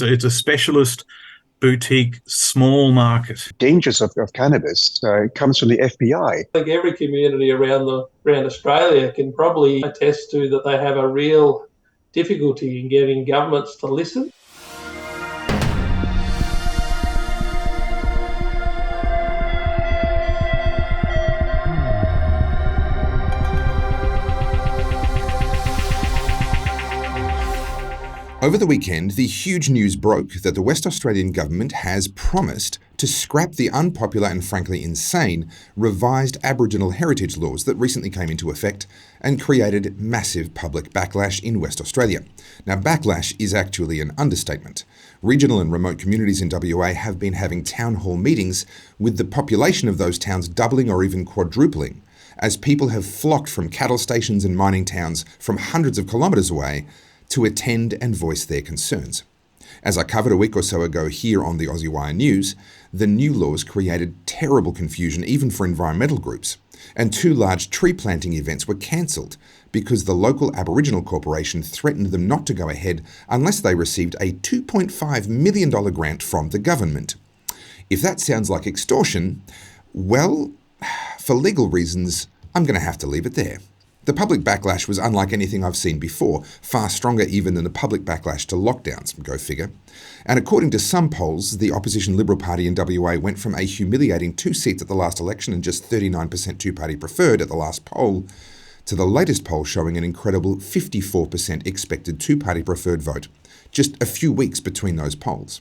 It's a specialist, boutique, small market. Dangers of cannabis comes from the FBI. I think every community around Australia can probably attest to that they have a real difficulty in getting governments to listen. Over the weekend, the huge news broke that the West Australian government has promised to scrap the unpopular and frankly insane revised Aboriginal heritage laws that recently came into effect and created massive public backlash in West Australia. Now, backlash is actually an understatement. Regional and remote communities in WA have been having town hall meetings with the population of those towns doubling or even quadrupling, as people have flocked from cattle stations and mining towns from hundreds of kilometres away to attend and voice their concerns. As I covered a week or so ago here on the Aussie Wire News, the new laws created terrible confusion even for environmental groups, and 2 large tree planting events were cancelled because the local Aboriginal corporation threatened them not to go ahead unless they received a $2.5 million grant from the government. If that sounds like extortion, well, for legal reasons, I'm going to have to leave it there. The public backlash was unlike anything I've seen before, far stronger even than the public backlash to lockdowns, go figure. And according to some polls, the opposition Liberal Party in WA went from a humiliating 2 seats at the last election and just 39% two-party preferred at the last poll, to the latest poll showing an incredible 54% expected two-party preferred vote, just a few weeks between those polls.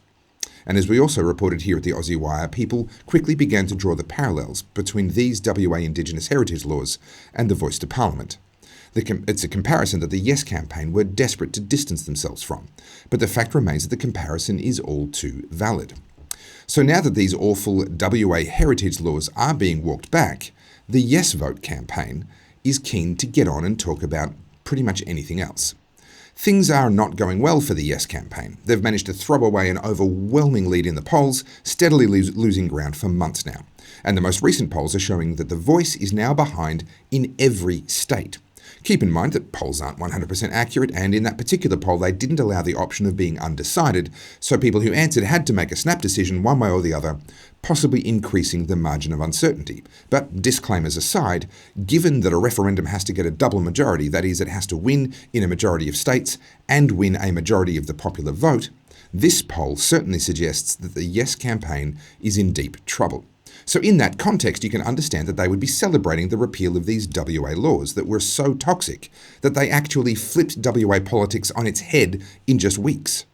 And as we also reported here at the Aussie Wire, people quickly began to draw the parallels between these WA Indigenous heritage laws and the voice to Parliament. It's a comparison that the Yes campaign were desperate to distance themselves from, but the fact remains that the comparison is all too valid. So now that these awful WA heritage laws are being walked back, the Yes Vote campaign is keen to get on and talk about pretty much anything else. Things are not going well for the Yes campaign. They've managed to throw away an overwhelming lead in the polls, steadily losing ground for months now. And the most recent polls are showing that the Voice is now behind in every state. Keep in mind that polls aren't 100% accurate, and in that particular poll they didn't allow the option of being undecided, so people who answered had to make a snap decision one way or the other, possibly increasing the margin of uncertainty. But disclaimers aside, given that a referendum has to get a double majority, that is, it has to win in a majority of states and win a majority of the popular vote, this poll certainly suggests that the Yes campaign is in deep trouble. So in that context, you can understand that they would be celebrating the repeal of these WA laws that were so toxic that they actually flipped WA politics on its head in just weeks.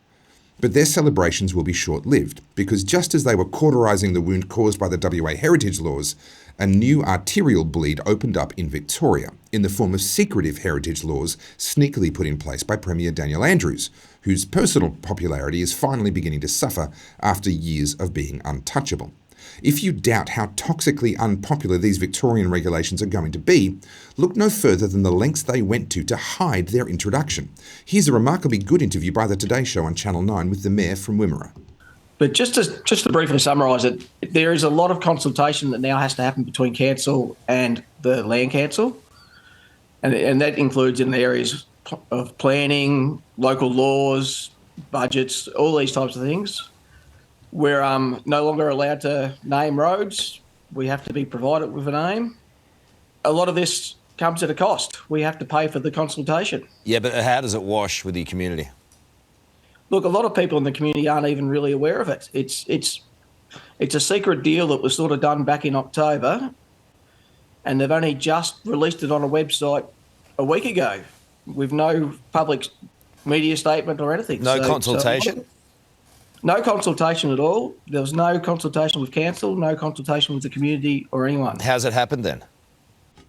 But their celebrations will be short-lived, because just as they were cauterising the wound caused by the WA heritage laws, a new arterial bleed opened up in Victoria in the form of secretive heritage laws sneakily put in place by Premier Daniel Andrews, whose personal popularity is finally beginning to suffer after years of being untouchable. If you doubt how toxically unpopular these Victorian regulations are going to be, look no further than the lengths they went to hide their introduction. Here's a remarkably good interview by the Today Show on Channel 9 with the Mayor from Wimmera. But just to briefly summarise it, there is a lot of consultation that now has to happen between council and the land council, and that includes in the areas of planning, local laws, budgets, all these types of things. We're no longer allowed to name roads. We have to be provided with a name. A lot of this comes at a cost. We have to pay for the consultation. Yeah, but how does it wash with your community? Look, a lot of people in the community aren't even really aware of it. It's a secret deal that was sort of done back in October, and they've only just released it on a website a week ago with no public media statement or anything. No consultation? No consultation at all. There was no consultation with council, no consultation with the community or anyone. How's it happened then?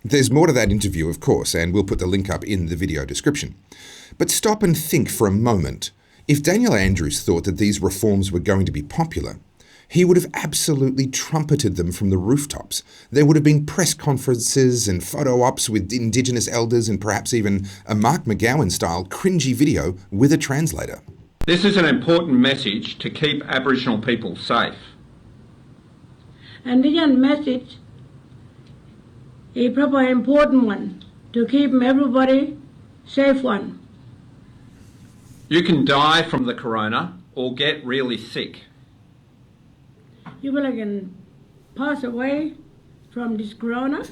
There's more to that interview, of course, and we'll put the link up in the video description. But stop and think for a moment. If Daniel Andrews thought that these reforms were going to be popular, he would have absolutely trumpeted them from the rooftops. There would have been press conferences and photo ops with Indigenous elders and perhaps even a Mark McGowan-style cringy video with a translator. This is an important message to keep Aboriginal people safe. And this message is probably an important one to keep everybody safe one. You can die from the corona or get really sick. You can pass away from this corona,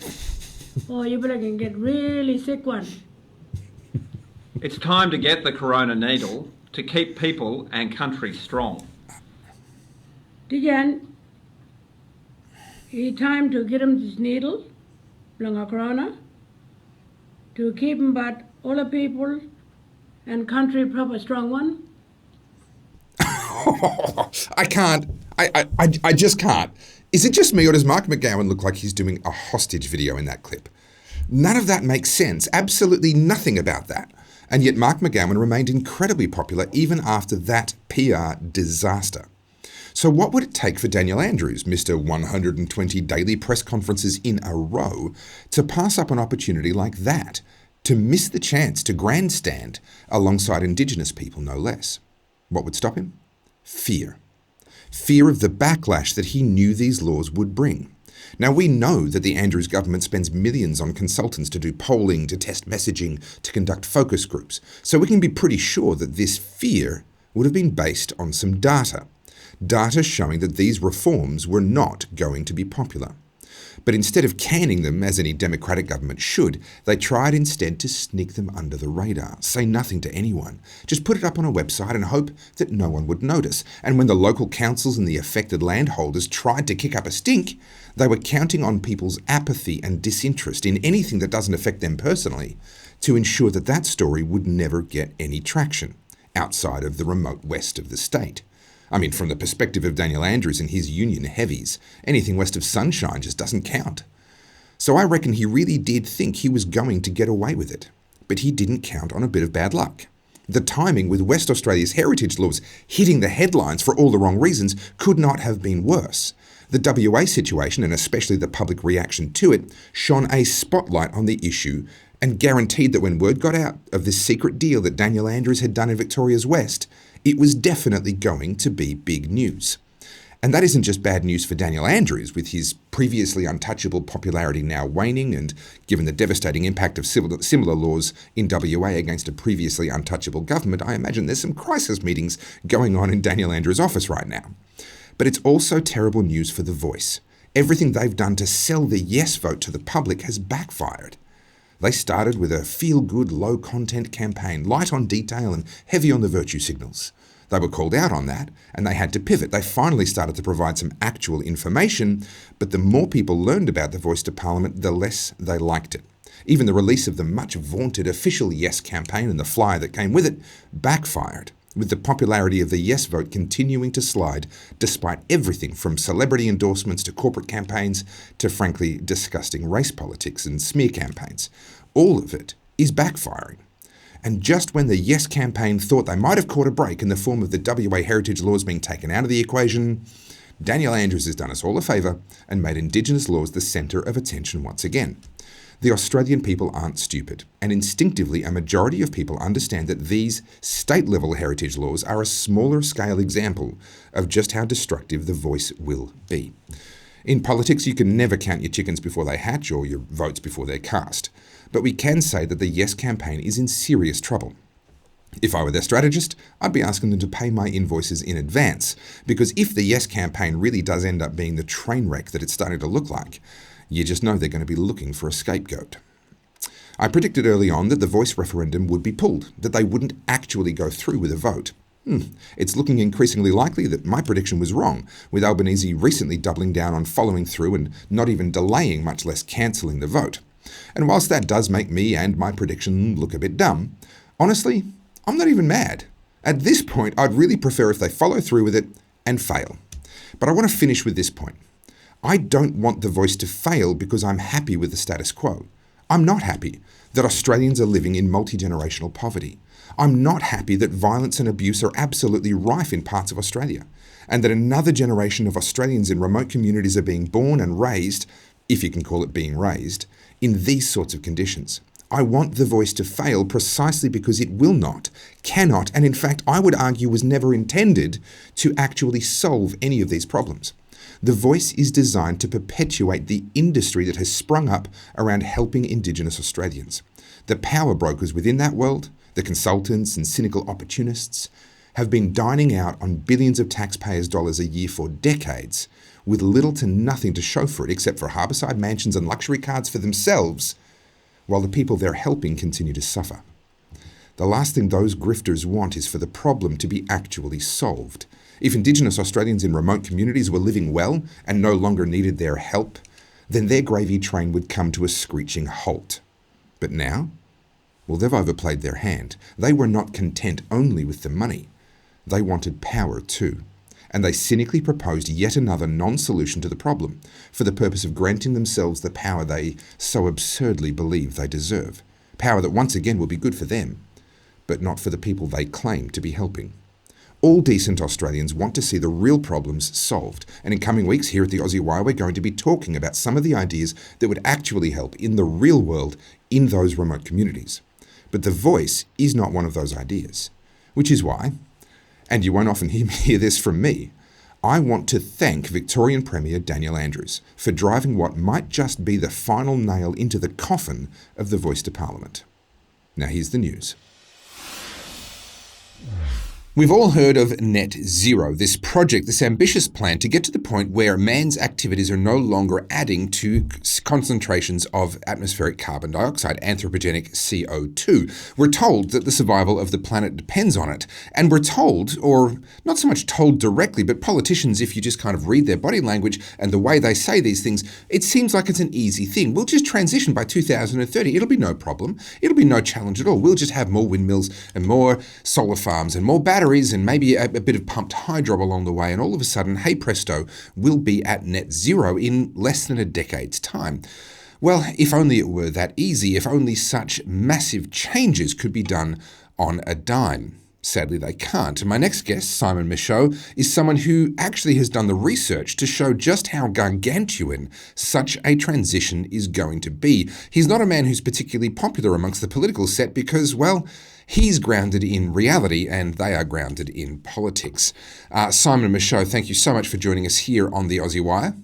or you can get really sick one. It's time to get the corona needle to keep people and country strong. Again, it's time to get them this needle, long a corona, to keep them but all the people and country proper strong one. I can't. I just can't. Is it just me, or does Mark McGowan look like he's doing a hostage video in that clip? None of that makes sense. Absolutely nothing about that. And yet Mark McGowan remained incredibly popular even after that PR disaster. So what would it take for Daniel Andrews, Mr. 120 daily press conferences in a row, to pass up an opportunity like that, to miss the chance to grandstand alongside Indigenous people, no less? What would stop him? Fear. Fear of the backlash that he knew these laws would bring. Now, we know that the Andrews government spends millions on consultants to do polling, to test messaging, to conduct focus groups, so we can be pretty sure that this fear would have been based on some data. Data showing that these reforms were not going to be popular. But instead of canning them, as any democratic government should, they tried instead to sneak them under the radar, say nothing to anyone, just put it up on a website and hope that no one would notice. And when the local councils and the affected landholders tried to kick up a stink, they were counting on people's apathy and disinterest in anything that doesn't affect them personally to ensure that that story would never get any traction outside of the remote west of the state. I mean, from the perspective of Daniel Andrews and his union heavies, anything west of Sunshine just doesn't count. So I reckon he really did think he was going to get away with it. But he didn't count on a bit of bad luck. The timing with West Australia's heritage laws hitting the headlines for all the wrong reasons could not have been worse. The WA situation, and especially the public reaction to it, shone a spotlight on the issue and guaranteed that when word got out of this secret deal that Daniel Andrews had done in Victoria's West, it was definitely going to be big news. And that isn't just bad news for Daniel Andrews, with his previously untouchable popularity now waning, and given the devastating impact of similar laws in WA against a previously untouchable government, I imagine there's some crisis meetings going on in Daniel Andrews' office right now. But it's also terrible news for The Voice. Everything they've done to sell the yes vote to the public has backfired. They started with a feel-good, low-content campaign, light on detail and heavy on the virtue signals. They were called out on that, and they had to pivot. They finally started to provide some actual information, but the more people learned about the Voice to Parliament, the less they liked it. Even the release of the much-vaunted official Yes campaign and the flyer that came with it backfired, with the popularity of the Yes vote continuing to slide despite everything from celebrity endorsements to corporate campaigns to frankly disgusting race politics and smear campaigns. All of it is backfiring. And just when the Yes campaign thought they might have caught a break in the form of the WA heritage laws being taken out of the equation, Daniel Andrews has done us all a favour and made Indigenous laws the centre of attention once again. The Australian people aren't stupid, and instinctively a majority of people understand that these state-level heritage laws are a smaller scale example of just how destructive the Voice will be. In politics, you can never count your chickens before they hatch or your votes before they're cast. But we can say that the Yes campaign is in serious trouble. If I were their strategist, I'd be asking them to pay my invoices in advance, because if the Yes campaign really does end up being the train wreck that it's starting to look like, you just know they're going to be looking for a scapegoat. I predicted early on that the Voice referendum would be pulled, that they wouldn't actually go through with a vote. It's looking increasingly likely that my prediction was wrong, with Albanese recently doubling down on following through and not even delaying, much less cancelling the vote. And whilst that does make me and my prediction look a bit dumb, honestly, I'm not even mad. At this point, I'd really prefer if they follow through with it and fail. But I want to finish with this point. I don't want the Voice to fail because I'm happy with the status quo. I'm not happy that Australians are living in multi-generational poverty. I'm not happy that violence and abuse are absolutely rife in parts of Australia, and that another generation of Australians in remote communities are being born and raised, if you can call it being raised, in these sorts of conditions. I want the Voice to fail precisely because it will not, cannot, and in fact I would argue was never intended to actually solve any of these problems. The Voice is designed to perpetuate the industry that has sprung up around helping Indigenous Australians. The power brokers within that world, the consultants and cynical opportunists, have been dining out on billions of taxpayers' dollars a year for decades, with little to nothing to show for it except for harbourside mansions and luxury cars for themselves, while the people they're helping continue to suffer. The last thing those grifters want is for the problem to be actually solved. If Indigenous Australians in remote communities were living well and no longer needed their help, then their gravy train would come to a screeching halt. But now? Well, they've overplayed their hand. They were not content only with the money. They wanted power too. And they cynically proposed yet another non-solution to the problem for the purpose of granting themselves the power they so absurdly believe they deserve. Power that once again will be good for them, but not for the people they claim to be helping. All decent Australians want to see the real problems solved, and in coming weeks here at the Aussie Wire, we're going to be talking about some of the ideas that would actually help in the real world in those remote communities. But The Voice is not one of those ideas, which is why, and you won't often hear this from me, I want to thank Victorian Premier Daniel Andrews for driving what might just be the final nail into the coffin of The Voice to Parliament. Now here's the news. We've all heard of net zero, this project, this ambitious plan to get to the point where man's activities are no longer adding to concentrations of atmospheric carbon dioxide, anthropogenic CO2. We're told that the survival of the planet depends on it. And we're told, or not so much told directly, but politicians, if you just kind of read their body language and the way they say these things, it seems like it's an easy thing. We'll just transition by 2030. It'll be no problem. It'll be no challenge at all. We'll just have more windmills and more solar farms and more batteries and maybe a bit of pumped hydro along the way, and all of a sudden, hey presto, we'll be at net zero in less than a decade's time. Well, if only it were that easy, if only such massive changes could be done on a dime. Sadly, they can't. My next guest, Simon Michaux, is someone who actually has done the research to show just how gargantuan such a transition is going to be. He's not a man who's particularly popular amongst the political set because, well, he's grounded in reality and they are grounded in politics. Simon Michaux, thank you so much for joining us here on the Aussie Wire.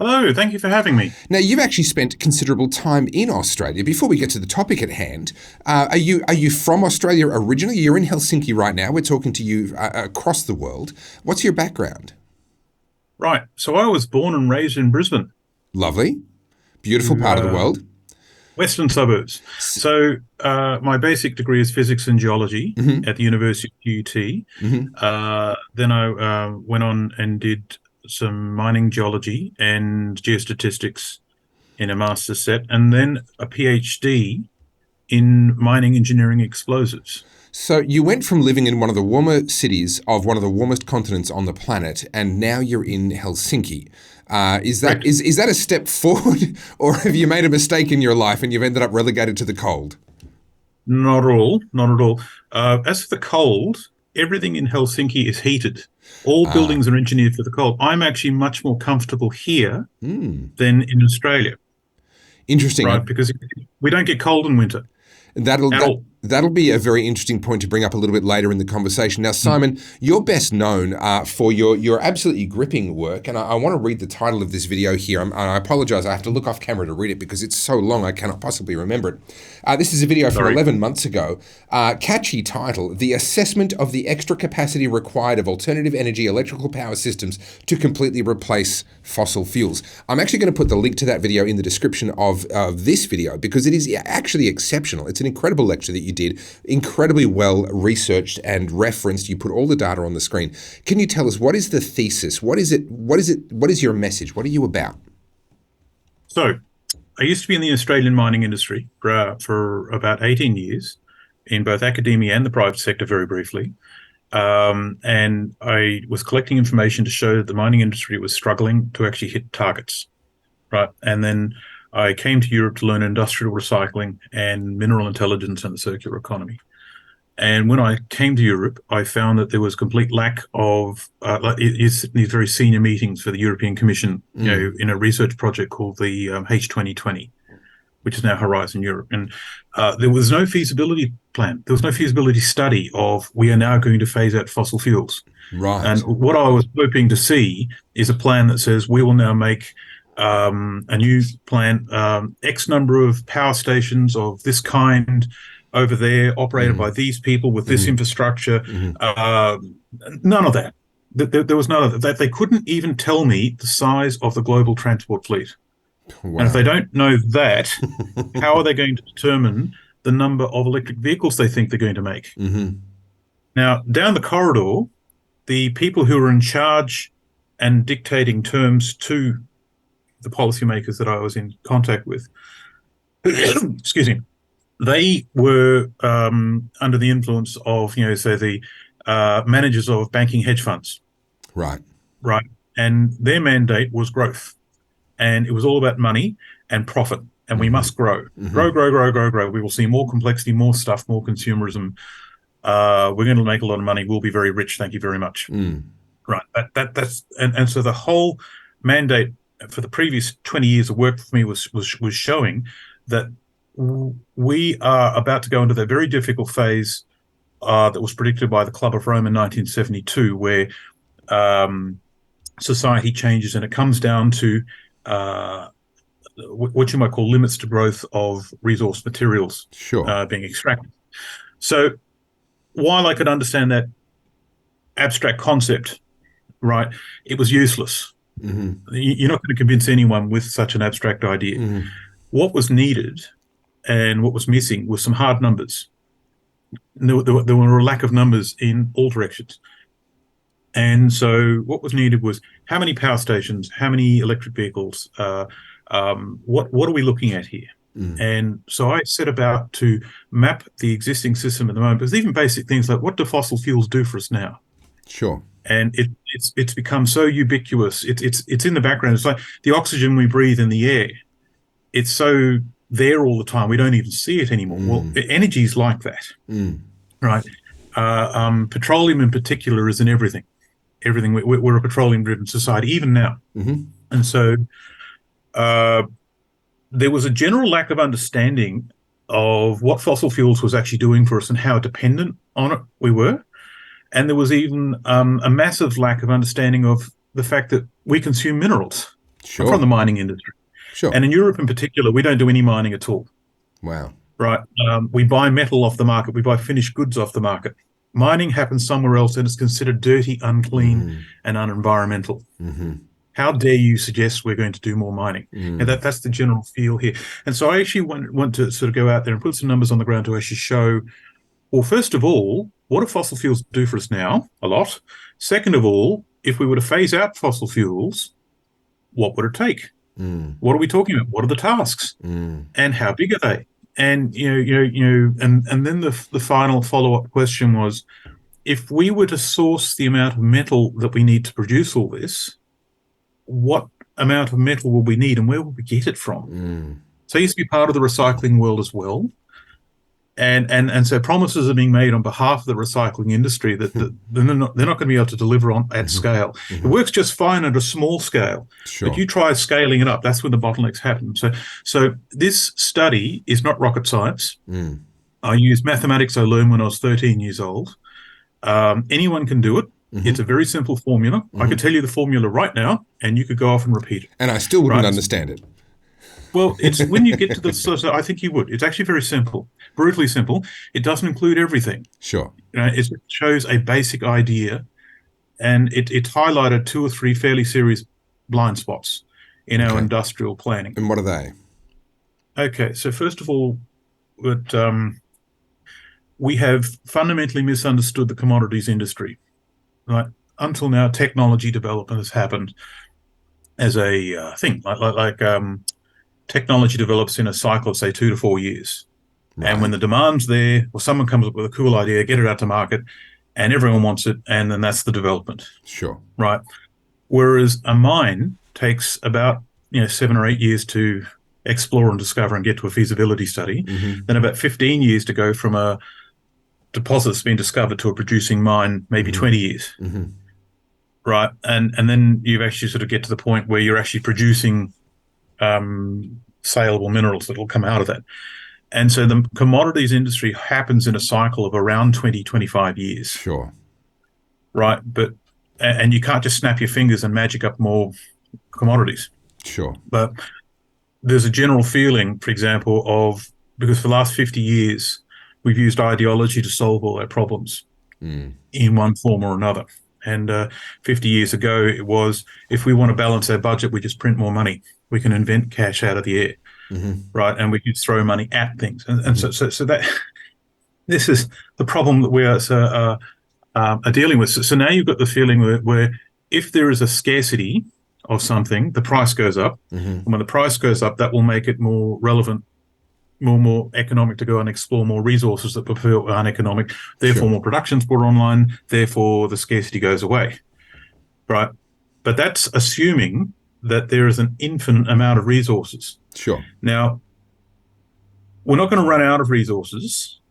Hello, thank you for having me. Now, you've actually spent considerable time in Australia. Before we get to the topic at hand, are you from Australia originally? You're in Helsinki right now. We're talking to you across the world. What's your background? Right, so I was born and raised in Brisbane. Lovely. Beautiful part of the world. Western suburbs. So my basic degree is physics and geology at the University of UT. Then I went on and did some mining geology and geostatistics in a master's set, and then a PhD in mining engineering explosives. So you went from living in one of the warmer cities of one of the warmest continents on the planet, and now you're in Helsinki. Is that a step forward, or have you made a mistake in your life and you've ended up relegated to the cold? Not at all. Not at all. As for the cold, everything in Helsinki is heated. All buildings are engineered for the cold. I'm actually much more comfortable here than in Australia. Interesting. Right, because we don't get cold in winter. That'll be a very interesting point to bring up a little bit later in the conversation. Now, Simon, you're best known for your absolutely gripping work, and I want to read the title of this video here. And I apologize, I have to look off camera to read it because it's so long I cannot possibly remember it. This is a video from 11 months ago. Catchy title, The Assessment of the Extra Capacity Required of Alternative Energy Electrical Power Systems to Completely Replace Fossil Fuels. I'm actually going to put the link to that video in the description of this video because it is actually exceptional. It's an incredible lecture that you did, incredibly well researched and referenced. You put all the data on the screen. Can you tell us, what is the thesis? What is it? What is your message? What are you about? So I used to be in the Australian mining industry for about 18 years in both academia and the private sector, very briefly. And I was collecting information to show that the mining industry was struggling to actually hit targets, right? And then I came to Europe to learn industrial recycling and mineral intelligence and the circular economy. And when I came to Europe, I found that there was complete lack of these very senior meetings for the European Commission, in a research project called the H2020, which is now Horizon Europe. And there was no feasibility plan. There was no feasibility study of we are now going to phase out fossil fuels. Right. And what I was hoping to see is a plan that says we will now make a new plan, X number of power stations of this kind, over there operated by these people with this infrastructure. None of that. There was none of that. They couldn't even tell me the size of the global transport fleet. Wow. And if they don't know that, how are they going to determine the number of electric vehicles they think they're going to make? Now, down the corridor, the people who are in charge and dictating terms to the policymakers that I was in contact with, excuse me, they were under the influence of, say the managers of banking hedge funds. Right. Right. And their mandate was growth. And it was all about money and profit. And we must grow. Grow, grow, grow, grow, grow. We will see more complexity, more stuff, more consumerism. We're going to make a lot of money. We'll be very rich. Thank you very much. Right. That's and so the whole mandate for the previous 20 years of work for me was showing that we are about to go into that very difficult phase that was predicted by the Club of Rome in 1972, where society changes and it comes down to what you might call limits to growth of resource materials being extracted. So while I could understand that abstract concept, right, it was useless. You're not going to convince anyone with such an abstract idea. What was needed and what was missing was some hard numbers. There were a lack of numbers in all directions. And so what was needed was how many power stations, how many electric vehicles, what are we looking at here? And so I set about to map the existing system at the moment. There's even basic things like, what do fossil fuels do for us now? Sure. And it's become so ubiquitous. It's in the background. It's like the oxygen we breathe in the air. It's so there all the time. We don't even see it anymore. Well, energy is like that, right? Petroleum in particular is in everything. Everything. We're a petroleum-driven society, even now. And so there was a general lack of understanding of what fossil fuels was actually doing for us and how dependent on it we were. And there was even a massive lack of understanding of the fact that we consume minerals from the mining industry. And in Europe in particular, we don't do any mining at all. Wow. Right. We buy metal off the market. We buy finished goods off the market. Mining happens somewhere else and it's considered dirty, unclean, and unenvironmental. How dare you suggest we're going to do more mining? And that's the general feel here. And so I actually want to sort of go out there and put some numbers on the ground to actually show, well, first of all, what do fossil fuels do for us now? A lot. Second of all, if we were to phase out fossil fuels, what would it take? What are we talking about? What are the tasks? And how big are they? And and then the final follow-up question was, if we were to source the amount of metal that we need to produce all this, what amount of metal will we need and where will we get it from? So it used to be part of the recycling world as well. And so promises are being made on behalf of the recycling industry that they're not going to be able to deliver on at scale. It works just fine at a small scale, but you try scaling it up. That's when the bottlenecks happen. So this study is not rocket science. I used mathematics I learned when I was 13 years old. Anyone can do it. It's a very simple formula. I could tell you the formula right now, and you could go off and repeat it. And I still wouldn't understand it. Well, it's when you get to the so I think you would. It's actually very simple, brutally simple. It doesn't include everything. It shows a basic idea, and it highlighted 2 or 3 fairly serious blind spots in our industrial planning. And what are they? Okay, so first of all, we have fundamentally misunderstood the commodities industry. Right, until now, technology development has happened as a thing, like technology develops in a cycle of, say, 2 to 4 years. And when the demand's there, or someone comes up with a cool idea, get it out to market, and everyone wants it, and then that's the development. Right. Whereas a mine takes about 7 or 8 years to explore and discover and get to a feasibility study, then about 15 years to go from a deposit that's been discovered to a producing mine, maybe 20 years. Right. And then you actually sort of get to the point where you're actually producing saleable minerals that will come out of that. And so the commodities industry happens in a cycle of around 20, 25 years. Right. And you can't just snap your fingers and magic up more commodities. But there's a general feeling, for example, because for the last 50 years, we've used ideology to solve all our problems in one form or another. And 50 years ago, it was, if we want to balance our budget, we just print more money. We can invent cash out of the air, right? And we could throw money at things. And so that this is the problem that we are dealing with. So now you've got the feeling where if there is a scarcity of something, the price goes up. And when the price goes up, that will make it more relevant, more economic to go and explore more resources that before aren't economic. Therefore, more production's brought online. Therefore, the scarcity goes away, right? But that's assuming that there is an infinite amount of resources. Sure. Now, we're not going to run out of resources,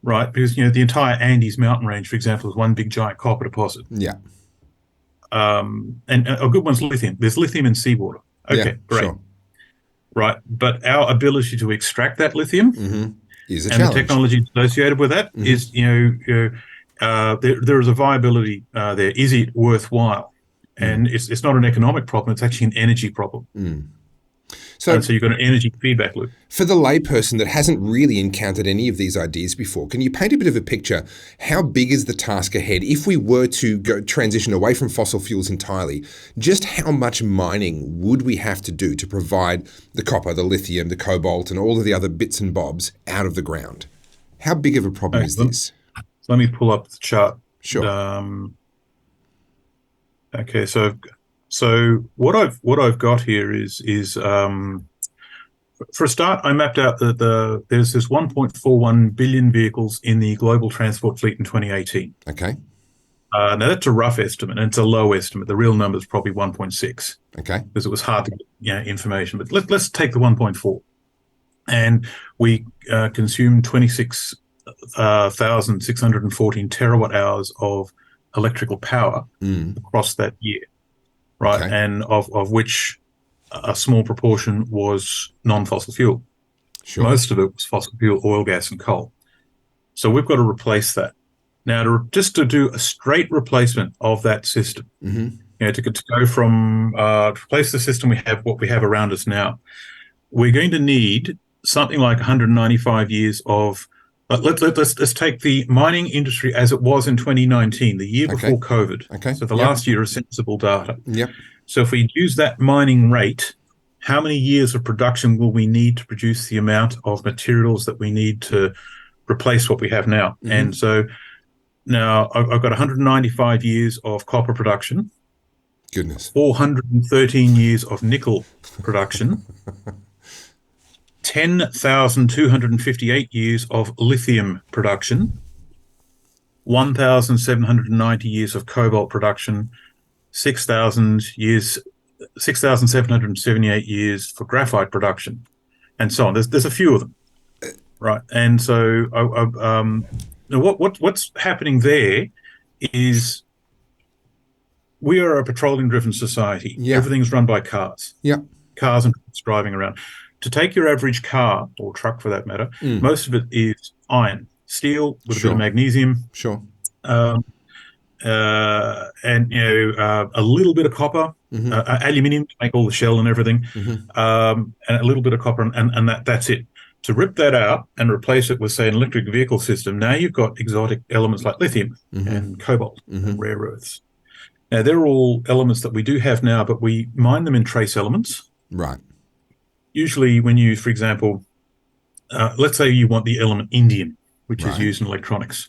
right? Because, the entire Andes mountain range, for example, is one big giant copper deposit. Yeah. And a good one's lithium. There's lithium in seawater. Okay, great. Sure. Right, but our ability to extract that lithium is a and challenge. the technology associated with that is, there is a viability there. Is it worthwhile? And it's not an economic problem; it's actually an energy problem. So you've got an energy feedback loop. For the layperson that hasn't really encountered any of these ideas before, can you paint a bit of a picture? How big is the task ahead if we were to transition away from fossil fuels entirely? Just how much mining would we have to do to provide the copper, the lithium, the cobalt, and all of the other bits and bobs out of the ground? How big of a problem is this? Let me pull up the chart. Sure. Okay, so what I've got here is for a start, I mapped out that there's this 1.41 billion vehicles in the global transport fleet in 2018. Okay. Now that's a rough estimate, and it's a low estimate. The real number is probably 1.6. Okay. Because it was hard to get information. But let's take the 1.4, and we consume 26,614 terawatt hours of electrical power across that year. Right, Okay. and of which a small proportion was non-fossil fuel. Sure. Most of it was fossil fuel, oil, gas, and coal. So we've got to replace that. Now, to do a straight replacement of that system, to go from to replace the system what we have around us now, we're going to need something like 195 years of. Let's take the mining industry as it was in 2019, the year before COVID. Okay. So the last year is sensible data. Yep. So if we use that mining rate, how many years of production will we need to produce the amount of materials that we need to replace what we have now? And so now I've got 195 years of copper production. Goodness. 413 years of nickel production. 10,258 years of lithium production, 1,790 years of cobalt production, 6,778 years for graphite production, and so on. There's a few of them, right? And so what's happening there is we are a petroleum-driven society. Yeah. Everything's run by cars. Yeah. Cars and trucks driving around. To take your average car, or truck for that matter, most of it is iron, steel with a bit of magnesium. Sure. And a little bit of copper, aluminium to make all the shell and everything, and a little bit of copper, and that's it. To rip that out and replace it with, say, an electric vehicle system, now you've got exotic elements like lithium and cobalt and rare earths. Now, they're all elements that we do have now, but we mine them in trace elements. Right. Usually when you, for example, let's say you want the element indium, which is used in electronics.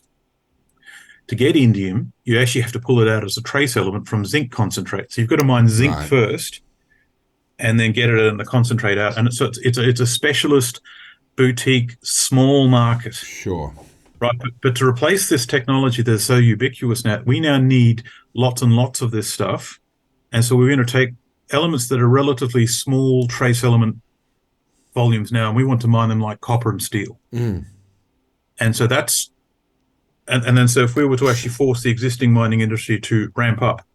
To get indium, you actually have to pull it out as a trace element from zinc concentrate. So you've got to mine zinc first and then get it in the concentrate out. And so it's a specialist, boutique, small market. Sure. Right, but to replace this technology that's so ubiquitous now, we now need lots and lots of this stuff. And so we're going to take elements that are relatively small trace element volumes now, and we want to mine them like copper and steel. And so that's, and then so if we were to actually force the existing mining industry to ramp up,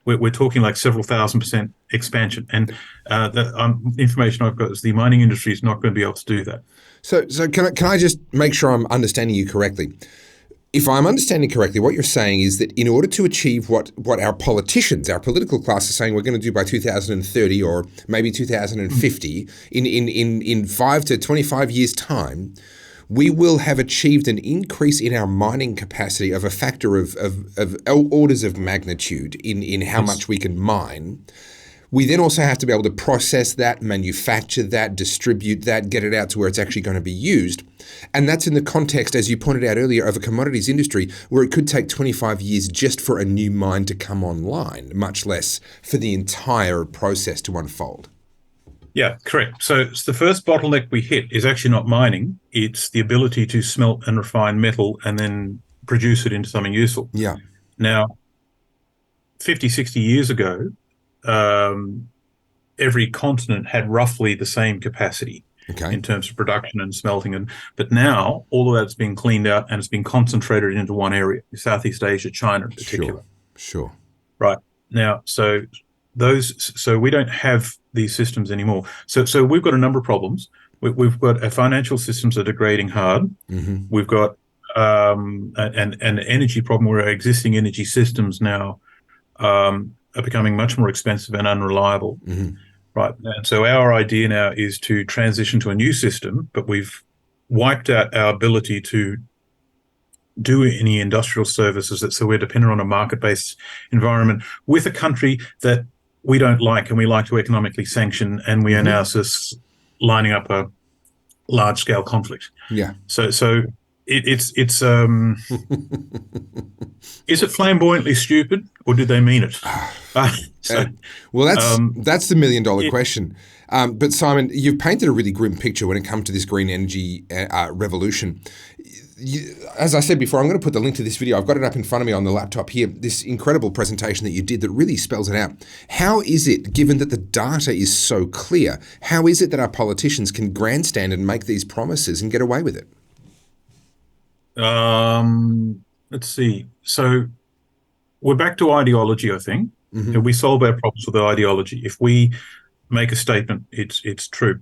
we're talking like several thousand% expansion. And the information I've got is the mining industry is not going to be able to do that. So can I just make sure I'm understanding you correctly? If I'm understanding correctly, what you're saying is that in order to achieve what our politicians, our political class, are saying we're going to do by 2030 or maybe 2050, in 5 to 25 years' time, we will have achieved an increase in our mining capacity of a factor of orders of magnitude in how much we can mine. We then also have to be able to process that, manufacture that, distribute that, get it out to where it's actually going to be used. And that's in the context, as you pointed out earlier, of a commodities industry where it could take 25 years just for a new mine to come online, much less for the entire process to unfold. Yeah, correct. So the first bottleneck we hit is actually not mining. It's the ability to smelt and refine metal and then produce it into something useful. Yeah. Now, 50, 60 years ago, every continent had roughly the same capacity in terms of production and smelting. But now all of that's been cleaned out and it's been concentrated into one area, Southeast Asia, China in particular. Sure. Right. Now, so we don't have these systems anymore. So we've got a number of problems. We've got our financial systems are degrading hard. Mm-hmm. We've got an energy problem where our existing energy systems now are becoming much more expensive and unreliable. Mm-hmm. Right. And so our idea now is to transition to a new system, but we've wiped out our ability to do any industrial services. So we're dependent on a market-based environment with a country that we don't like and we like to economically sanction, and we are now just lining up a large-scale conflict. Yeah. So it's is it flamboyantly stupid, or did they mean it? Well, that's the million-dollar question. But Simon, you've painted a really grim picture when it comes to this green energy revolution. As I said before, I'm going to put the link to this video. I've got it up in front of me on the laptop here, this incredible presentation that you did that really spells it out. How is it, given that the data is so clear, how is it that our politicians can grandstand and make these promises and get away with it? Let's see. So we're back to ideology, I think. Mm-hmm. We solve our problems with ideology. If we make a statement, it's true.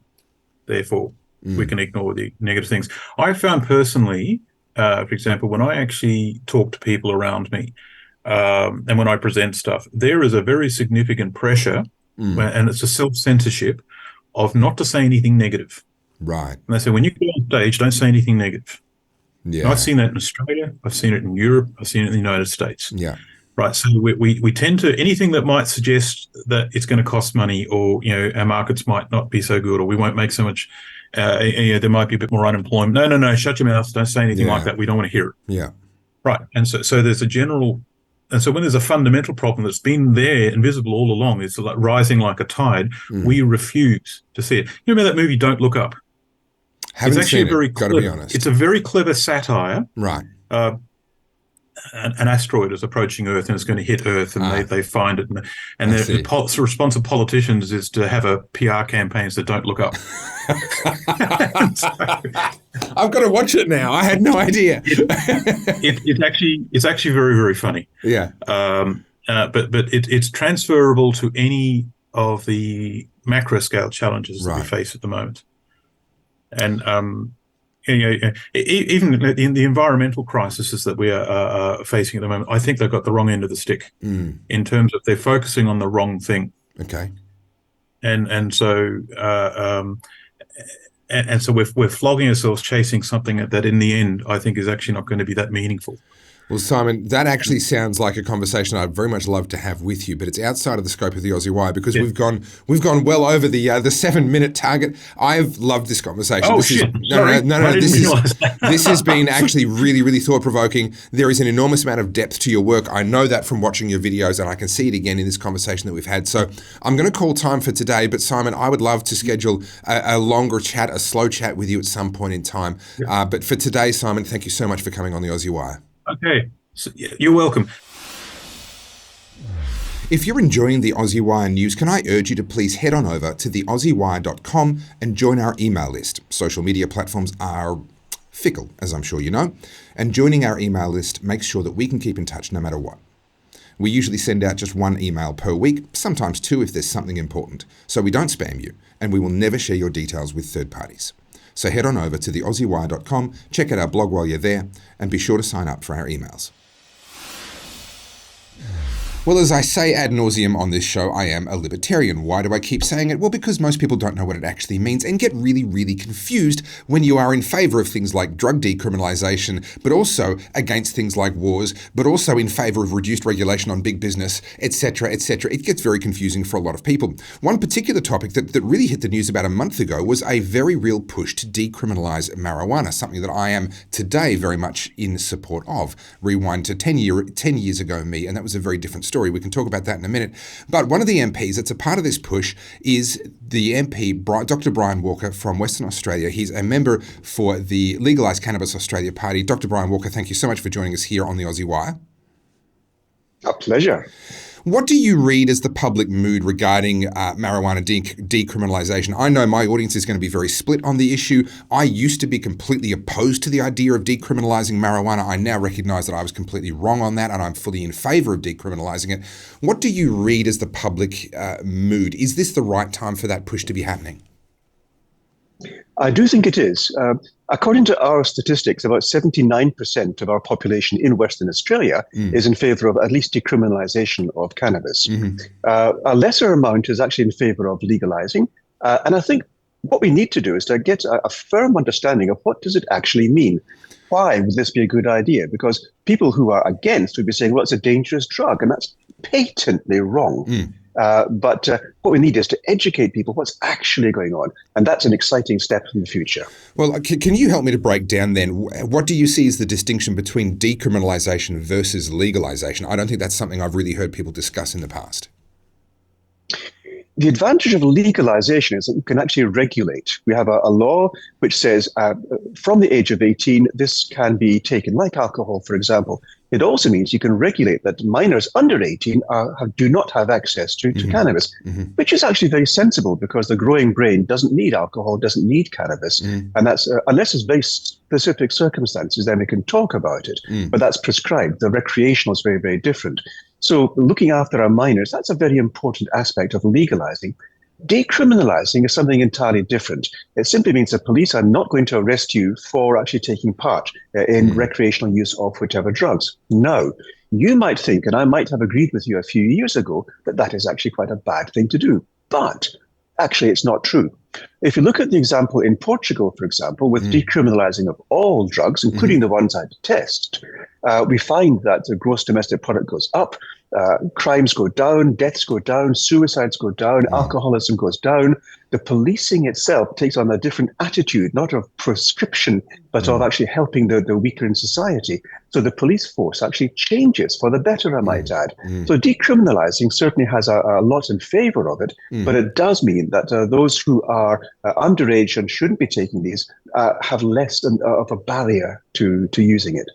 Therefore, we can ignore the negative things. I found personally, for example, when I actually talk to people around me and when I present stuff, there is a very significant pressure, and it's a self-censorship of not to say anything negative. Right. And they say, when you go on stage, don't say anything negative. Yeah. And I've seen that in Australia. I've seen it in Europe. I've seen it in the United States. Yeah. Right. So we tend to, anything that might suggest that it's going to cost money, or, our markets might not be so good, or we won't make so much, there might be a bit more unemployment. No, shut your mouth. Don't say anything like that. We don't want to hear it. Yeah. Right. And so there's a general, and so when there's a fundamental problem that's been there, invisible all along, it's like rising like a tide, we refuse to see it. You remember that movie, Don't Look Up? Haven't it's actually seen a very it, gotta be honest. It's a very clever satire. Right. An asteroid is approaching Earth and it's going to hit Earth, and they find it. And the response of politicians is to have a PR campaign that don't look up. I've got to watch it now. I had no idea. It's actually very, very funny. Yeah. But it's transferable to any of the macro scale challenges that we face at the moment. And even in the environmental crises that we are facing at the moment, I think they've got the wrong end of the stick in terms of they're focusing on the wrong thing. Okay. And so we're flogging ourselves chasing something that in the end I think is actually not going to be that meaningful. Well, Simon, that actually sounds like a conversation I'd very much love to have with you, but it's outside of the scope of the Aussie Wire because we've gone well over the 7-minute target. I've loved this conversation. Oh, this shit. No. This has been actually really, really thought-provoking. There is an enormous amount of depth to your work. I know that from watching your videos, and I can see it again in this conversation that we've had. So I'm going to call time for today, but Simon, I would love to schedule a longer chat, a slow chat with you at some point in time. Yeah. But for today, Simon, thank you so much for coming on the Aussie Wire. Okay, so, you're welcome. If you're enjoying the Aussie Wire news, can I urge you to please head on over to theaussiewire.com and join our email list. Social media platforms are fickle, as I'm sure you know, and joining our email list makes sure that we can keep in touch no matter what. We usually send out just one email per week, sometimes two if there's something important, so we don't spam you, and we will never share your details with third parties. So head on over to theaussiewire.com, check out our blog while you're there, and be sure to sign up for our emails. Well, as I say ad nauseum on this show, I am a libertarian. Why do I keep saying it? Well, because most people don't know what it actually means and get really, really confused when you are in favour of things like drug decriminalisation, but also against things like wars, but also in favour of reduced regulation on big business, etc., etc. It gets very confusing for a lot of people. One particular topic that really hit the news about a month ago was a very real push to decriminalise marijuana, something that I am today very much in support of. Rewind to 10 years ago me, and that was a very different story. We can talk about that in a minute. But one of the MPs that's a part of this push is the MP, Dr. Brian Walker from Western Australia. He's a member for the Legalised Cannabis Australia Party. Dr. Brian Walker, thank you so much for joining us here on the Aussie Wire. A pleasure. What do you read as the public mood regarding marijuana decriminalisation? I know my audience is going to be very split on the issue. I used to be completely opposed to the idea of decriminalising marijuana. I now recognise that I was completely wrong on that, and I'm fully in favour of decriminalising it. What do you read as the public mood? Is this the right time for that push to be happening? I do think it is. According to our statistics, about 79% of our population in Western Australia is in favour of at least decriminalisation of cannabis. A lesser amount is actually in favour of legalising. And I think what we need to do is to get a firm understanding of what does it actually mean. Why would this be a good idea? Because people who are against would be saying, well, it's a dangerous drug, and that's patently wrong. But what we need is to educate people what's actually going on. And that's an exciting step in the future. Well, can you help me to break down then, what do you see as the distinction between decriminalisation versus legalisation? I don't think that's something I've really heard people discuss in the past. The advantage of legalization is that you can actually regulate. We have a law which says from the age of 18, this can be taken, like alcohol, for example. It also means you can regulate that minors under 18 do not have access to cannabis, which is actually very sensible because the growing brain doesn't need alcohol, doesn't need cannabis. And that's, unless it's very specific circumstances, then we can talk about it. But that's prescribed. The recreational is very, very different. So looking after our minors, that's a very important aspect of legalizing. Decriminalizing is something entirely different. It simply means the police are not going to arrest you for actually taking part in recreational use of whichever drugs. No, you might think, and I might have agreed with you a few years ago, that that is actually quite a bad thing to do. But actually, it's not true. If you look at the example in Portugal, for example, with decriminalizing of all drugs, including the ones I detest, we find that the gross domestic product goes up, crimes go down, deaths go down, suicides go down, alcoholism goes down. The policing itself takes on a different attitude, not of prescription, but of actually helping the weaker in society. So the police force actually changes for the better, I might add. So decriminalizing certainly has a lot in favor of it, but it does mean that those who are underage and shouldn't be taking these have less of a barrier to using it.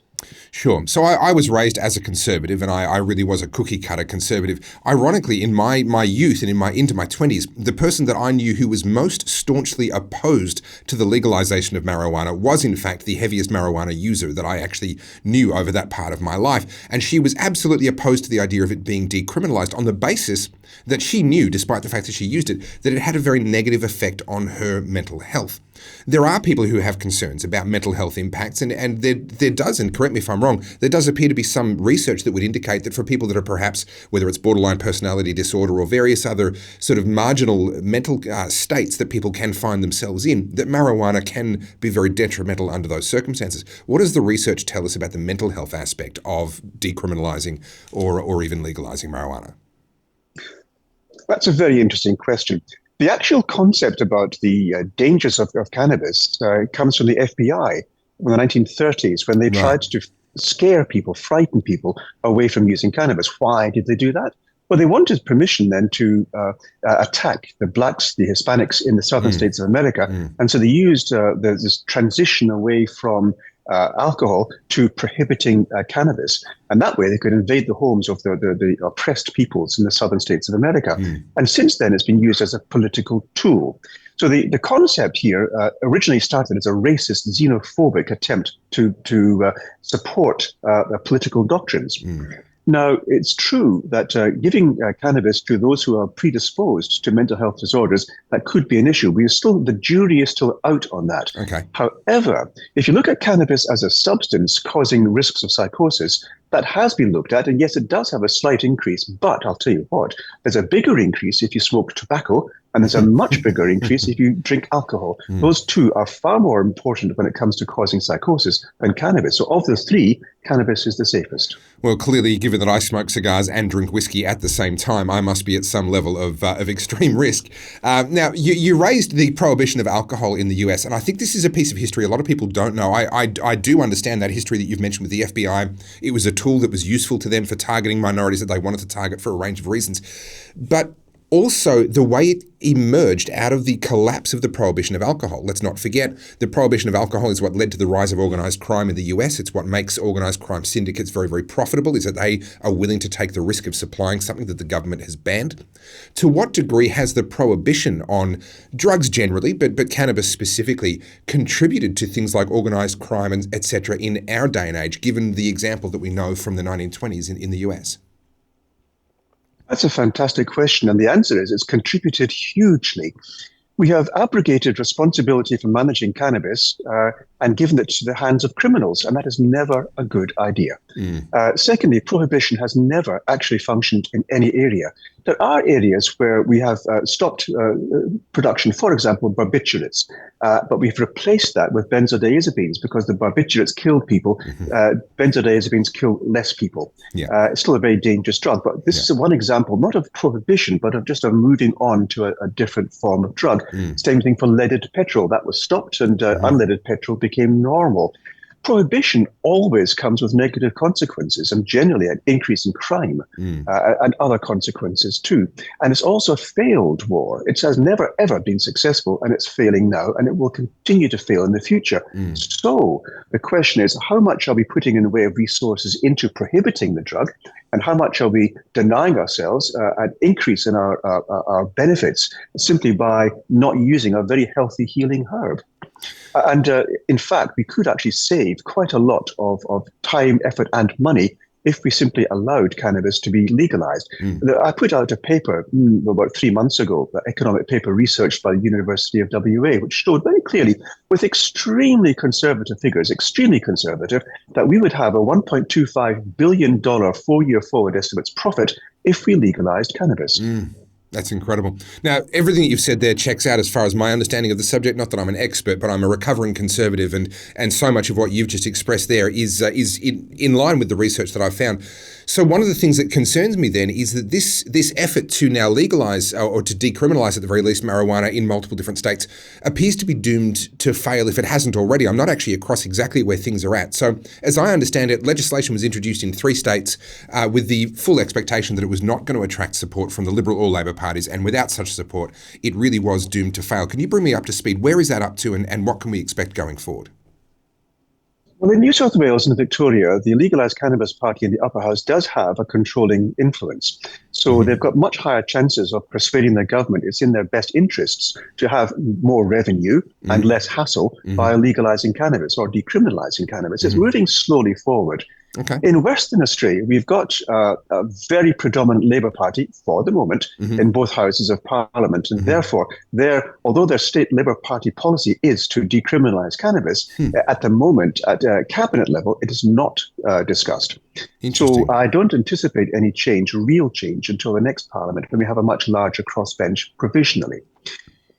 Sure. So I was raised as a conservative, and I really was a cookie-cutter conservative. Ironically, in my youth and into my 20s, the person that I knew who was most staunchly opposed to the legalization of marijuana was, in fact, the heaviest marijuana user that I actually knew over that part of my life. And she was absolutely opposed to the idea of it being decriminalized on the basis that she knew, despite the fact that she used it, that it had a very negative effect on her mental health. There are people who have concerns about mental health impacts, and there does, and correct me if I'm wrong, there does appear to be some research that would indicate that for people that are perhaps, whether it's borderline personality disorder or various other sort of marginal mental states that people can find themselves in, that marijuana can be very detrimental under those circumstances. What does the research tell us about the mental health aspect of decriminalising or even legalising marijuana? That's a very interesting question. The actual concept about the dangers of cannabis comes from the FBI in the 1930s when they tried to scare people, frighten people away from using cannabis. Why did they do that? Well, they wanted permission then to attack the blacks, the Hispanics in the southern states of America. And so they used this transition away from alcohol to prohibiting cannabis. And that way they could invade the homes of the oppressed peoples in the southern states of America. And since then, it's been used as a political tool. So the concept here originally started as a racist, xenophobic attempt to support political doctrines. Now, it's true that giving cannabis to those who are predisposed to mental health disorders, that could be an issue. The jury is still out on that. Okay. However, if you look at cannabis as a substance causing risks of psychosis, That has been looked at, and yes, it does have a slight increase, but I'll tell you what, there's a bigger increase if you smoke tobacco, and there's a much bigger increase if you drink alcohol. Those two are far more important when it comes to causing psychosis than cannabis. So of the three, cannabis is the safest. Well, clearly, given that I smoke cigars and drink whiskey at the same time, I must be at some level of extreme risk. Now, you raised the prohibition of alcohol in the US, and I think this is a piece of history a lot of people don't know. I do understand that history that you've mentioned with the FBI. It was a tool that was useful to them for targeting minorities that they wanted to target for a range of reasons. But also, the way it emerged out of the collapse of the prohibition of alcohol. Let's not forget, the prohibition of alcohol is what led to the rise of organised crime in the US. It's what makes organised crime syndicates very, very profitable, is that they are willing to take the risk of supplying something that the government has banned. To what degree has the prohibition on drugs generally, but cannabis specifically, contributed to things like organised crime and etc. in our day and age, given the example that we know from the 1920s in the US? That's a fantastic question, and the answer is it's contributed hugely. We have abrogated responsibility for managing cannabis and given it to the hands of criminals, and that is never a good idea. Secondly, prohibition has never actually functioned in any area. There are areas where we have stopped production, for example, barbiturates, but we've replaced that with benzodiazepines because the barbiturates killed people. Benzodiazepines kill less people. It's still a very dangerous drug, but this is one example, not of prohibition, but of just a moving on to a different form of drug. Same thing for leaded petrol. That was stopped, and unleaded petrol became normal. Prohibition always comes with negative consequences, and generally an increase in crime and other consequences too. And it's also a failed war. It has never ever been successful, and it's failing now, and it will continue to fail in the future. So the question is, how much are we putting in the way of resources into prohibiting the drug, and how much are we denying ourselves an increase in our benefits simply by not using a very healthy healing herb? And in fact, we could actually save quite a lot of time, effort, and money if we simply allowed cannabis to be legalized. I put out a paper about 3 months ago, an economic paper researched by the University of WA, which showed very clearly, with extremely conservative figures, extremely conservative, that we would have a $1.25 billion 4-year forward estimates profit if we legalized cannabis. That's incredible. Now, everything that you've said there checks out as far as my understanding of the subject. Not that I'm an expert, but I'm a recovering conservative, and so much of what you've just expressed there is in line with the research that I've found. So one of the things that concerns me then is that this effort to now legalise or to decriminalise at the very least marijuana in multiple different states appears to be doomed to fail if it hasn't already. I'm not actually across exactly where things are at. So as I understand it, legislation was introduced in 3 states with the full expectation that it was not going to attract support from the Liberal or Labor parties, and without such support, it really was doomed to fail. Can you bring me up to speed? Where is that up to, and what can we expect going forward? Well, in New South Wales and Victoria, the legalised cannabis party in the upper house does have a controlling influence. So they've got much higher chances of persuading the government it's in their best interests to have more revenue and less hassle by legalising cannabis or decriminalising cannabis. It's moving slowly forward. In Western Australia, we've got a very predominant Labour Party for the moment in both houses of Parliament, and therefore, although their state Labour Party policy is to decriminalise cannabis, at the moment, at cabinet level, it is not discussed. So I don't anticipate any change, real change, until the next Parliament, when we have a much larger crossbench provisionally.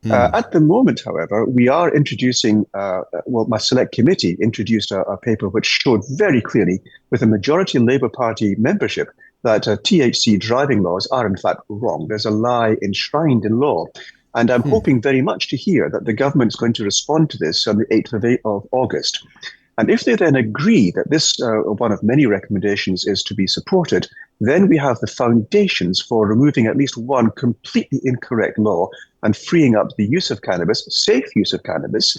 At the moment, however, we are introducing, my select committee introduced a paper which showed very clearly, with a majority Labour Party membership, that THC driving laws are in fact wrong. There's a lie enshrined in law. And I'm hoping very much to hear that the government's going to respond to this on the 8th of August. And if they then agree that this, one of many recommendations, is to be supported, then we have the foundations for removing at least one completely incorrect law and freeing up the use of cannabis, safe use of cannabis,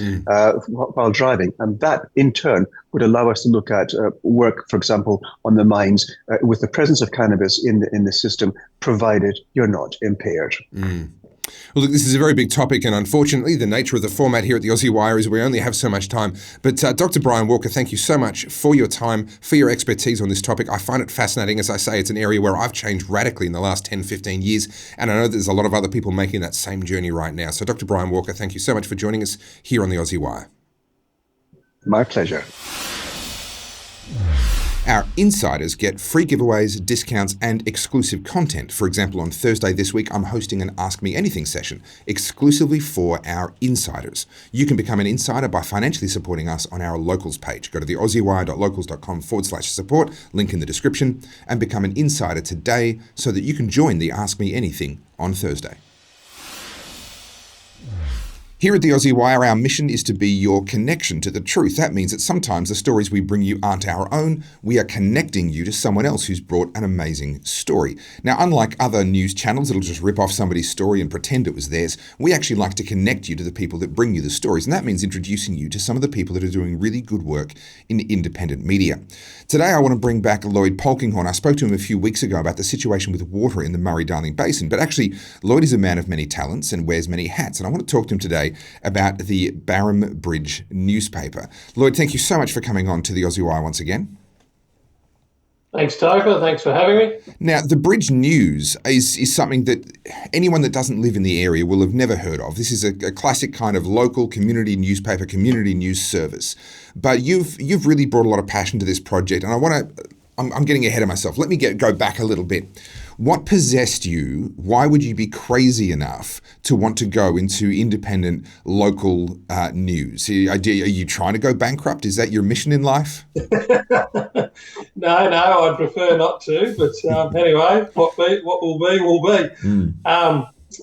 while driving. And that, in turn, would allow us to look at work, for example, on the mines with the presence of cannabis in the system, provided you're not impaired. Well, look, this is a very big topic, and unfortunately, the nature of the format here at the Aussie Wire is we only have so much time. But Dr. Brian Walker, thank you so much for your time, for your expertise on this topic. I find it fascinating. As I say, it's an area where I've changed radically in the last 10, 15 years, and I know there's a lot of other people making that same journey right now. So, Dr. Brian Walker, thank you so much for joining us here on the Aussie Wire. My pleasure. Our insiders get free giveaways, discounts, and exclusive content. For example, on Thursday this week, I'm hosting an Ask Me Anything session exclusively for our insiders. You can become an insider by financially supporting us on our locals page. Go to the aussiewire.locals.com/support, link in the description, and become an insider today so that you can join the Ask Me Anything on Thursday. Here at the Aussie Wire, our mission is to be your connection to the truth. That means that sometimes the stories we bring you aren't our own. We are connecting you to someone else who's brought an amazing story. Now, unlike other news channels that'll just rip off somebody's story and pretend it was theirs, we actually like to connect you to the people that bring you the stories. And that means introducing you to some of the people that are doing really good work in independent media. Today, I want to bring back Lloyd Polkinghorne. I spoke to him a few weeks ago about the situation with water in the Murray-Darling Basin. But actually, Lloyd is a man of many talents and wears many hats. And I want to talk to him today about the Barham Bridge newspaper. Lloyd, thank you so much for coming on to the Aussie Wire once again. Thanks, Topher. Thanks for having me. Now, the Bridge News is something that anyone that doesn't live in the area will have never heard of. This is a classic kind of local community newspaper, community news service. But you've really brought a lot of passion to this project, and I'm getting ahead of myself. Let me go back a little bit. What possessed you? Why would you be crazy enough to want to go into independent local news? Are you trying to go bankrupt? Is that your mission in life? No, I'd prefer not to. But anyway, what will be, will be.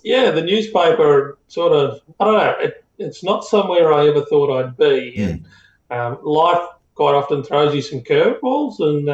Yeah, the newspaper sort of, I don't know, it's not somewhere I ever thought I'd be. And life quite often throws you some curveballs, and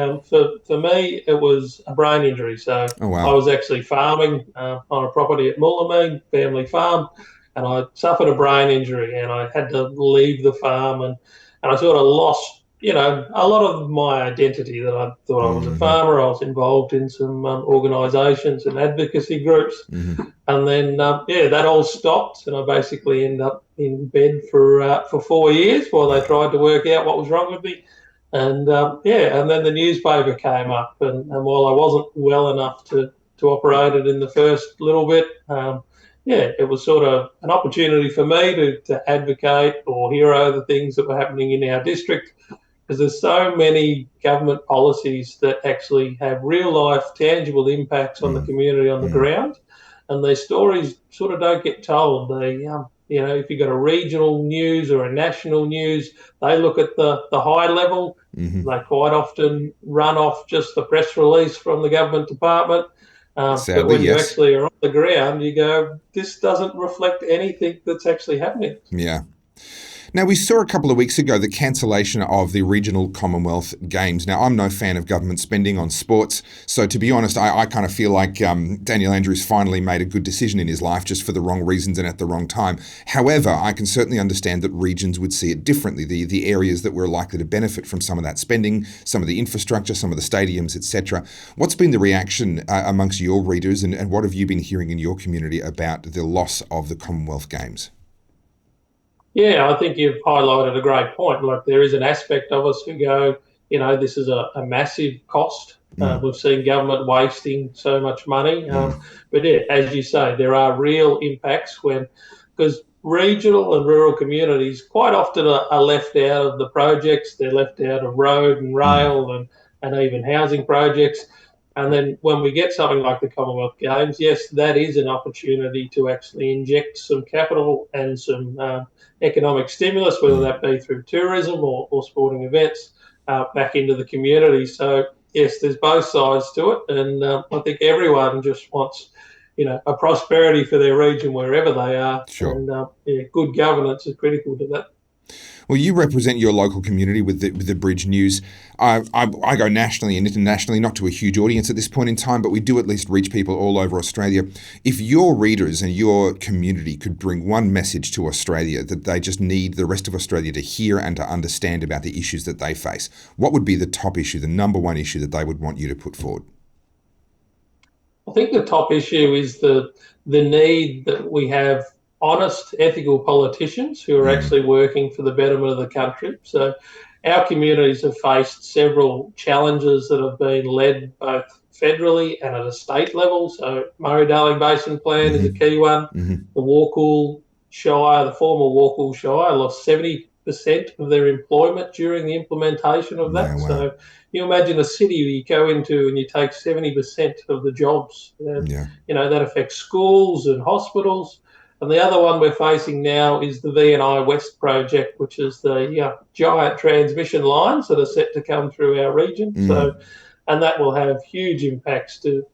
for me, it was a brain injury. So Oh, wow. I was actually farming on a property at Moolameen, family farm, and I suffered a brain injury, and I had to leave the farm, and I sort of lost, a lot of my identity that I thought I was a farmer. I was involved in some organisations and advocacy groups, and then that all stopped, and I basically ended up in bed for 4 years while they tried to work out what was wrong with me. And and then the newspaper came up, and while I wasn't well enough to operate it in the first little bit, it was sort of an opportunity for me to advocate or hero the things that were happening in our district, because there's so many government policies that actually have real life, tangible impacts on the community on the ground, and their stories sort of don't get told. They, if you've got a regional news or a national news, they look at the high level. They quite often run off just the press release from the government department. Sadly, but when you yes. actually are on the ground, you go, this doesn't reflect anything that's actually happening. Yeah. Now, we saw a couple of weeks ago the cancellation of the regional Commonwealth Games. Now, I'm no fan of government spending on sports, so to be honest, I kind of feel like Daniel Andrews finally made a good decision in his life, just for the wrong reasons and at the wrong time. However, I can certainly understand that regions would see it differently, the areas that were likely to benefit from some of that spending, some of the infrastructure, some of the stadiums, etc. What's been the reaction amongst your readers, and what have you been hearing in your community about the loss of the Commonwealth Games? Yeah, I think you've highlighted a great point. Like, there is an aspect of us who go, this is a massive cost. We've seen government wasting so much money. But yeah, as you say, there are real impacts because regional and rural communities quite often are left out of the projects. They're left out of road and rail and even housing projects. And then when we get something like the Commonwealth Games, yes, that is an opportunity to actually inject some capital and some economic stimulus, whether that be through tourism or sporting events, back into the community. So, yes, there's both sides to it. And I think everyone just wants, a prosperity for their region wherever they are. Sure. And good governance is critical to that. Well, you represent your local community with the Bridge News. I go nationally and internationally, not to a huge audience at this point in time, but we do at least reach people all over Australia. If your readers and your community could bring one message to Australia that they just need the rest of Australia to hear and to understand about the issues that they face, what would be the top issue, the number one issue that they would want you to put forward? I think the top issue is the need that we have honest, ethical politicians who are actually working for the betterment of the country. So our communities have faced several challenges that have been led both federally and at a state level. So Murray-Darling Basin Plan is a key one. The Warcool Shire, the former Warcool Shire, lost 70% of their employment during the implementation of that. Yeah, wow. So you imagine a city you go into and you take 70% of the jobs. Yeah. You know, that affects schools and hospitals. And the other one we're facing now is the V&I West project, which is the giant transmission lines that are set to come through our region. So, and that will have huge impacts to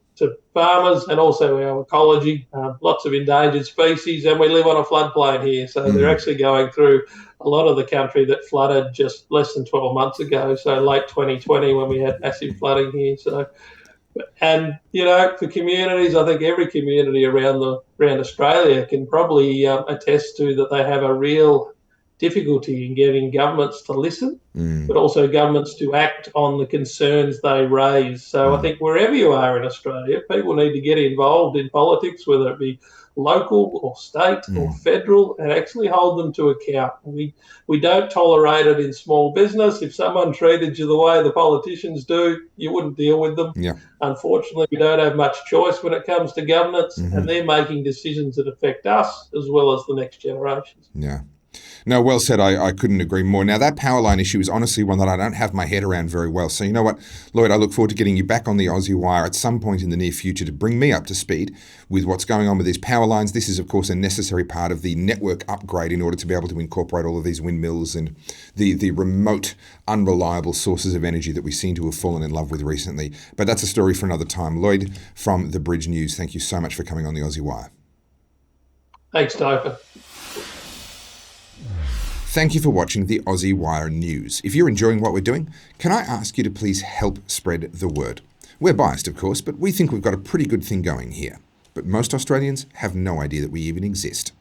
farmers and also our ecology, lots of endangered species, and we live on a floodplain here. So they're actually going through a lot of the country that flooded just less than 12 months ago, so late 2020 when we had massive flooding here. So, and you know, for communities, I think every community around Australia can probably attest to that they have a real difficulty in getting governments to listen, but also governments to act on the concerns they raise. So I think wherever you are in Australia, people need to get involved in politics, whether it be local or state or federal, and actually hold them to account. We don't tolerate it in small business. If someone treated you the way the politicians do, you wouldn't deal with them. Yeah. Unfortunately, we don't have much choice when it comes to governance, and they're making decisions that affect us as well as the next generations. Yeah. No, well said. I couldn't agree more. Now, that power line issue is honestly one that I don't have my head around very well. So you know what, Lloyd, I look forward to getting you back on the Aussie Wire at some point in the near future to bring me up to speed with what's going on with these power lines. This is, of course, a necessary part of the network upgrade in order to be able to incorporate all of these windmills and the remote, unreliable sources of energy that we seem to have fallen in love with recently. But that's a story for another time. Lloyd from The Bridge News, thank you so much for coming on the Aussie Wire. Thanks, Topher. Thank you for watching the Aussie Wire News. If you're enjoying what we're doing, can I ask you to please help spread the word? We're biased, of course, but we think we've got a pretty good thing going here. But most Australians have no idea that we even exist.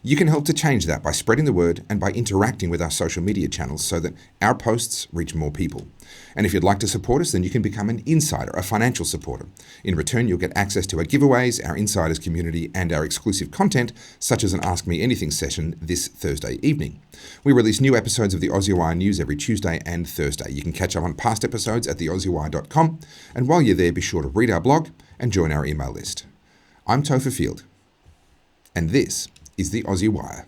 You can help to change that by spreading the word and by interacting with our social media channels so that our posts reach more people. And if you'd like to support us, then you can become an insider, a financial supporter. In return, you'll get access to our giveaways, our insiders community, and our exclusive content, such as an Ask Me Anything session this Thursday evening. We release new episodes of the Aussie Wire News every Tuesday and Thursday. You can catch up on past episodes at theaussiewire.com, and while you're there, be sure to read our blog and join our email list. I'm Topher Field, and this is the Aussie Wire.